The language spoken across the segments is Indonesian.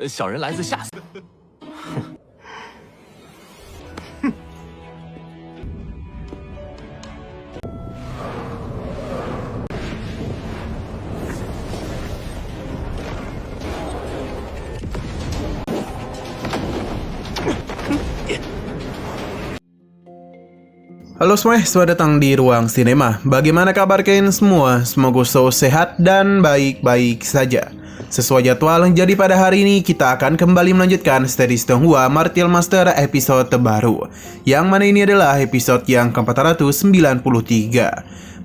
小人来自下。Halo semuanya, selamat datang di Ruang Sinema. Bagaimana kabar kalian semua? Semoga selalu sehat dan baik-baik saja. Sesuai jadwal, jadi pada hari ini kita akan kembali melanjutkan series Donghua Martial Master episode terbaru, yang mana ini adalah episode yang ke-493.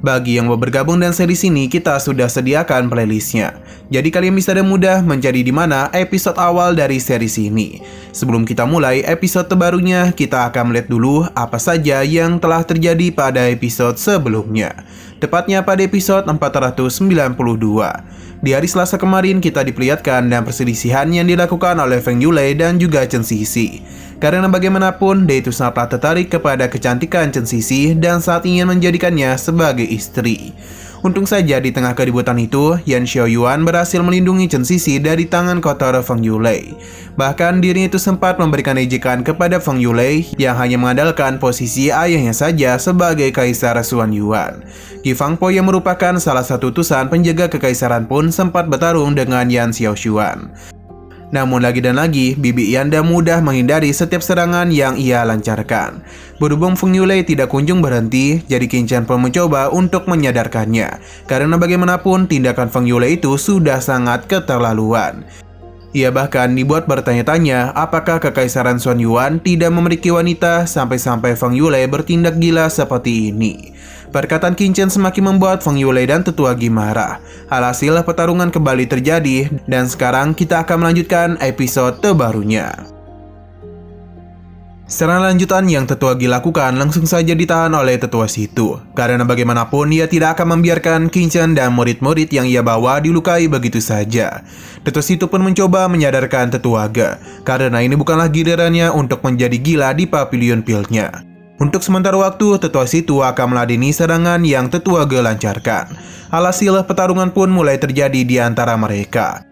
Bagi yang mau bergabung dengan series ini, kita sudah sediakan playlistnya. Jadi kalian bisa dengan mudah mencari di mana episode awal dari series ini. Sebelum kita mulai episode terbarunya, kita akan melihat dulu apa saja yang telah terjadi pada episode sebelumnya. Tepatnya pada episode 492. Di hari Selasa kemarin kita diperlihatkan dan perselisihan yang dilakukan oleh Feng Yulei dan juga Chen Xixi. Karena bagaimanapun dia itu sangatlah tertarik kepada kecantikan Chen Xixi dan saat ingin menjadikannya sebagai istri. Untung saja di tengah keributan itu, Yan Xiaoyuan berhasil melindungi Chen Xixi dari tangan kotor Feng Yulei. Bahkan dirinya itu sempat memberikan ejekan kepada Feng Yulei yang hanya mengandalkan posisi ayahnya saja sebagai Kaisar Xuan Yuan. Qi Fangpo yang merupakan salah satu utusan penjaga kekaisaran pun sempat bertarung dengan Yan Xiaoshuan. Namun lagi dan lagi, Bibi Yanda mudah menghindari setiap serangan yang ia lancarkan. Berhubung Feng Yulei tidak kunjung berhenti, jadi Qin Chen pun mencoba untuk menyadarkannya. Karena bagaimanapun tindakan Feng Yulei itu sudah sangat keterlaluan. Ia bahkan dibuat bertanya-tanya apakah kekaisaran Xuan Yuan tidak memiliki wanita sampai-sampai Feng Yulei bertindak gila seperti ini. Perkataan Qin Chen semakin membuat Feng Yulei dan Tetua Qi marah. Alhasil pertarungan kembali terjadi dan sekarang kita akan melanjutkan episode terbarunya. Serangan lanjutan yang Tetua Qi lakukan langsung saja ditahan oleh Tetua Situ. Karena bagaimanapun ia tidak akan membiarkan Qin Chen dan murid-murid yang ia bawa dilukai begitu saja. Tetua Situ pun mencoba menyadarkan Tetua Ge, karena ini bukanlah gilirannya untuk menjadi gila di Pavilion Field-nya. Untuk sementara waktu, Tetua Situ akan meladeni serangan yang Tetua Ge lancarkan. Alhasil, pertarungan pun mulai terjadi di antara mereka.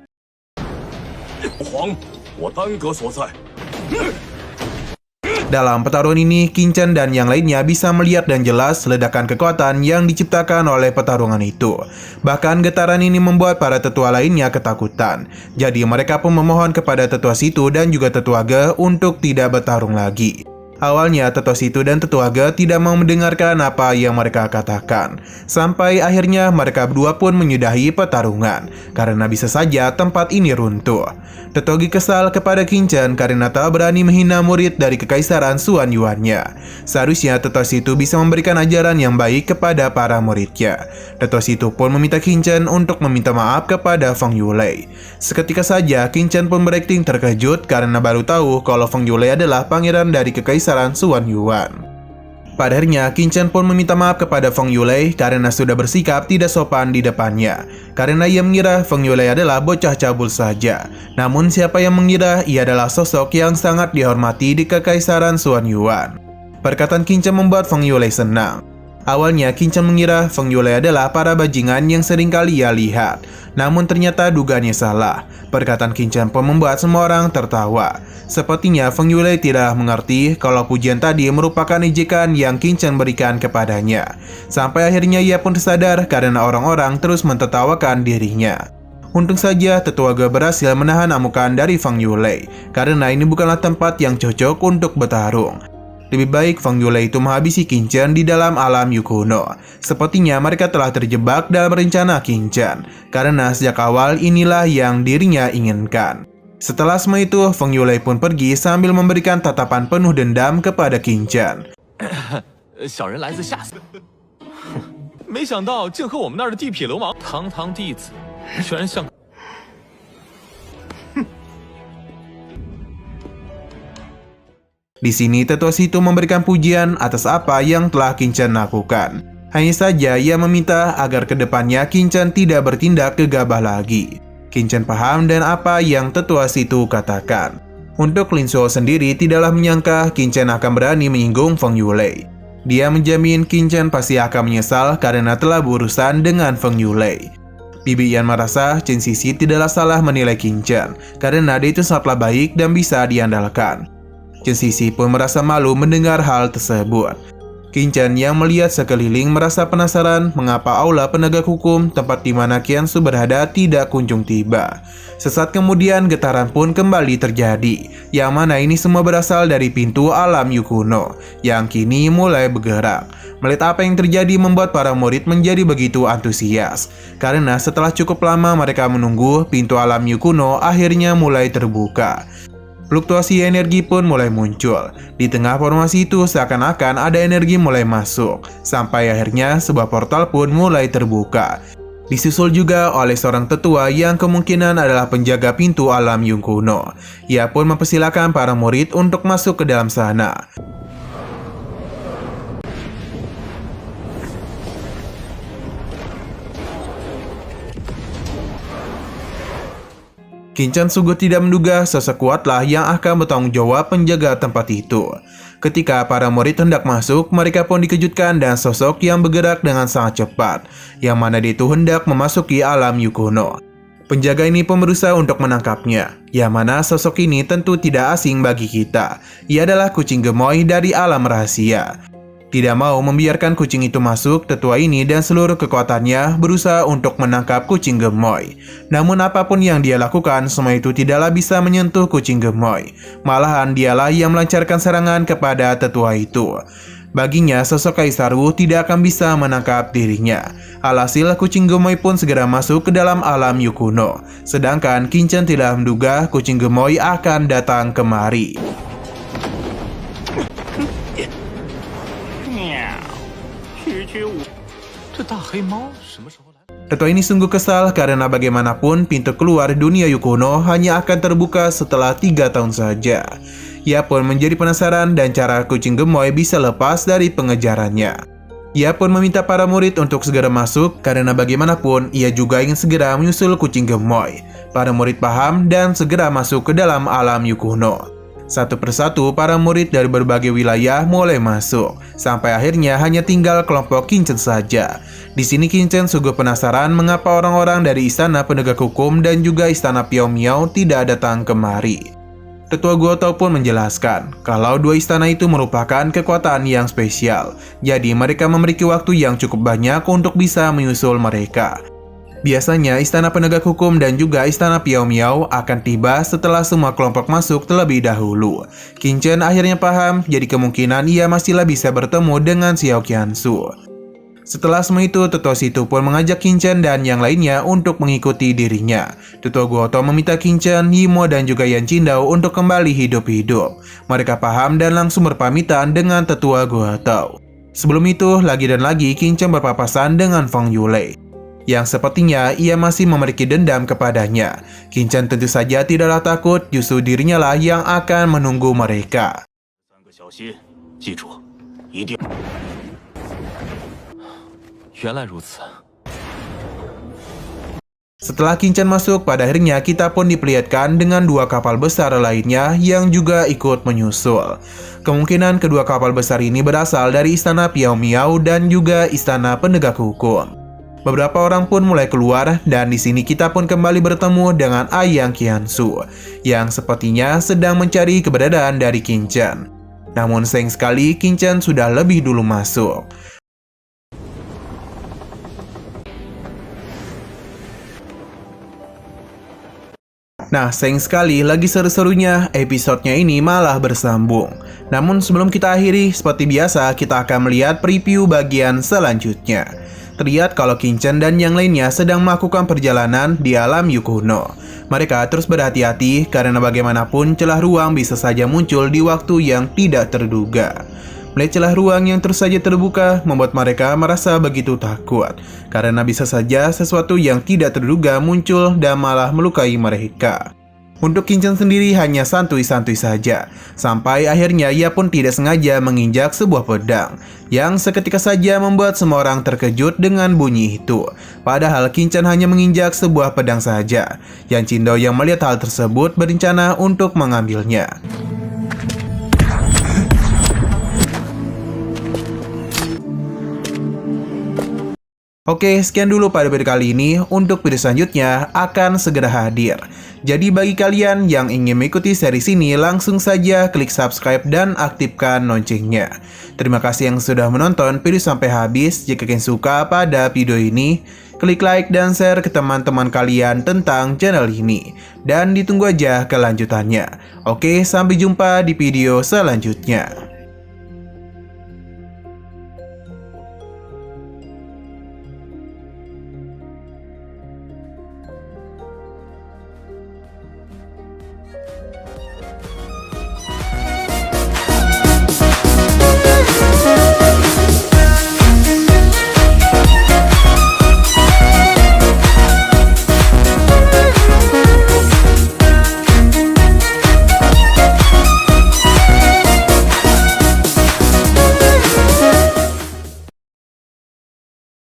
Dalam pertarungan ini, Qin Chen dan yang lainnya bisa melihat dan jelas ledakan kekuatan yang diciptakan oleh pertarungan itu. Bahkan getaran ini membuat para tetua lainnya ketakutan. Jadi mereka pun memohon kepada Tetua Situ dan juga Tetua Ge untuk tidak bertarung lagi. Awalnya Tetua Situ dan Tetua Ge tidak mau mendengarkan apa yang mereka katakan. Sampai akhirnya mereka berdua pun menyudahi pertarungan, karena bisa saja tempat ini runtuh. Tetua Qi kesal kepada Qin Chen karena telah berani menghina murid dari kekaisaran Xuan Yuan-nya. Seharusnya Tetua Situ bisa memberikan ajaran yang baik kepada para muridnya. Tetua Situ pun meminta Qin Chen untuk meminta maaf kepada Feng Yulei. Seketika saja Qin Chen pun berakting terkejut karena baru tahu kalau Feng Yulei adalah pangeran dari kekaisaran Xuan Yuan. Pada akhirnya, Qin Chen pun meminta maaf kepada Feng Yulei karena sudah bersikap tidak sopan di depannya. Karena ia mengira Feng Yulei adalah bocah cabul saja. Namun siapa yang mengira ia adalah sosok yang sangat dihormati di kekaisaran Xuan Yuan. Perkataan Qin Chen membuat Feng Yulei senang. Awalnya Qin Chen mengira Feng Yulei adalah para bajingan yang seringkali ia lihat. Namun ternyata dugaannya salah. Perkataan Qin Chen pun membuat semua orang tertawa. Sepertinya Feng Yulei tidak mengerti kalau pujian tadi merupakan ejekan yang Qin Chen berikan kepadanya. Sampai akhirnya ia pun tersadar karena orang-orang terus mentertawakan dirinya. Untung saja Tetua Ge berhasil menahan amukan dari Feng Yulei, karena ini bukanlah tempat yang cocok untuk bertarung. Lebih baik Feng Yulei itu menghabisi Qin Chen di dalam alam Yukuno. Sepertinya mereka telah terjebak dalam rencana Qin Chen, karena sejak awal inilah yang dirinya inginkan. Setelah semua itu, Feng Yulei pun pergi sambil memberikan tatapan penuh dendam kepada Qin Chen. 小人来自下司，没想到竟和我们那儿的地痞流氓堂堂弟子，居然像。 Di sini Tetua Situ memberikan pujian atas apa yang telah Qin Chen lakukan. Hanya saja ia meminta agar kedepannya Qin Chen tidak bertindak gegabah lagi. Qin Chen paham dan apa yang Tetua Situ katakan. Untuk Lin Suo sendiri tidaklah menyangka Qin Chen akan berani menyinggung Feng Yulei. Dia menjamin Qin Chen pasti akan menyesal karena telah berurusan dengan Feng Yulei. Bibi Yan merasa Chen Sisi tidaklah salah menilai Qin Chen karena dia itu sangatlah baik dan bisa diandalkan. Chen Sisi pun merasa malu mendengar hal tersebut. Qin Chen yang melihat sekeliling merasa penasaran mengapa aula penegak hukum tempat di mana Qiansu berada tidak kunjung tiba. Sesaat kemudian getaran pun kembali terjadi, yang mana ini semua berasal dari pintu alam Yu kuno yang kini mulai bergerak. Melihat apa yang terjadi membuat para murid menjadi begitu antusias, karena setelah cukup lama mereka menunggu, pintu alam Yu kuno akhirnya mulai terbuka. Fluktuasi energi pun mulai muncul. Di tengah formasi itu seakan-akan ada energi mulai masuk, sampai akhirnya sebuah portal pun mulai terbuka. Disusul juga oleh seorang tetua yang kemungkinan adalah penjaga pintu alam Yu kuno. Ia pun mempersilakan para murid untuk masuk ke dalam sana. Qin Chen sungguh tidak menduga sosok kuatlah yang akan bertanggung jawab menjaga tempat itu. Ketika para murid hendak masuk, mereka pun dikejutkan dengan sosok yang bergerak dengan sangat cepat, yang mana dia itu hendak memasuki alam Yu kuno. Penjaga ini pun berusaha untuk menangkapnya, yang mana sosok ini tentu tidak asing bagi kita. Ia adalah kucing gemoy dari alam rahasia. Tidak mau membiarkan kucing itu masuk, tetua ini dan seluruh kekuatannya berusaha untuk menangkap kucing gemoy. Namun apapun yang dia lakukan, semua itu tidaklah bisa menyentuh kucing gemoy. Malahan dialah yang melancarkan serangan kepada tetua itu. Baginya, sosok Kaisar Wu tidak akan bisa menangkap dirinya. Alhasil, kucing gemoy pun segera masuk ke dalam alam Yu kuno. Sedangkan Qin Chen tidak menduga kucing gemoy akan datang kemari. Tetua ini sungguh kesal karena bagaimanapun pintu keluar dunia Yu kuno hanya akan terbuka setelah 3 tahun saja. Ia pun menjadi penasaran dan cara kucing gemoy bisa lepas dari pengejarannya. Ia pun meminta para murid untuk segera masuk karena bagaimanapun ia juga ingin segera menyusul kucing gemoy. Para murid paham dan segera masuk ke dalam alam Yu kuno. Satu persatu para murid dari berbagai wilayah mulai masuk, sampai akhirnya hanya tinggal kelompok Qin Chen saja. Di sini Qin Chen sungguh penasaran mengapa orang-orang dari istana penegak hukum dan juga istana Piao Miao tidak datang kemari. Tetua Guo Tao pun menjelaskan kalau dua istana itu merupakan kekuatan yang spesial, jadi mereka memiliki waktu yang cukup banyak untuk bisa menyusul mereka. Biasanya istana penegak hukum dan juga istana Piao Miao akan tiba setelah semua kelompok masuk terlebih dahulu. Qin Chen akhirnya paham, jadi kemungkinan ia masihlah bisa bertemu dengan Xiao Qiansu. Setelah semua itu, tetua situ pun mengajak Qin Chen dan yang lainnya untuk mengikuti dirinya. Tetua Guo Tao meminta Qin Chen, Yimo dan juga Yan Qingdao untuk kembali hidup-hidup. Mereka paham dan langsung berpamitan dengan tetua Guo Tao. Sebelum itu, lagi dan lagi Qin Chen berpapasan dengan Feng Yulei, yang sepertinya ia masih memiliki dendam kepadanya. Qin Chen tentu saja tidaklah takut, justru dirinya lah yang akan menunggu mereka. Setelah Qin Chen masuk, pada akhirnya kita pun diperlihatkan dengan dua kapal besar lainnya yang juga ikut menyusul. Kemungkinan kedua kapal besar ini berasal dari istana Piao Miao dan juga istana penegak hukum. Beberapa orang pun mulai keluar dan di sini kita pun kembali bertemu dengan Ayang Qiansu yang sepertinya sedang mencari keberadaan dari Qin Chen. Namun sayang sekali Qin Chen sudah lebih dulu masuk. Nah, sayang sekali lagi seru-serunya episodenya ini malah bersambung. Namun sebelum kita akhiri, seperti biasa kita akan melihat preview bagian selanjutnya. Terlihat kalau Qin Chen dan yang lainnya sedang melakukan perjalanan di alam Yu kuno. Mereka terus berhati-hati karena bagaimanapun celah ruang bisa saja muncul di waktu yang tidak terduga. Melihat celah ruang yang terus saja terbuka membuat mereka merasa begitu takut karena bisa saja sesuatu yang tidak terduga muncul dan malah melukai mereka. Untuk Qin Chen sendiri hanya santuy-santuy saja, sampai akhirnya ia pun tidak sengaja menginjak sebuah pedang, yang seketika saja membuat semua orang terkejut dengan bunyi itu. Padahal Qin Chen hanya menginjak sebuah pedang saja. Yan Qingdao yang melihat hal tersebut berencana untuk mengambilnya. Oke, sekian dulu pada video kali ini. Untuk video selanjutnya akan segera hadir. Jadi bagi kalian yang ingin mengikuti series ini, langsung saja klik subscribe dan aktifkan loncengnya. Terima kasih yang sudah menonton video sampai habis. Jika kalian suka pada video ini, klik like dan share ke teman-teman kalian tentang channel ini. Dan ditunggu aja kelanjutannya. Oke, sampai jumpa di video selanjutnya.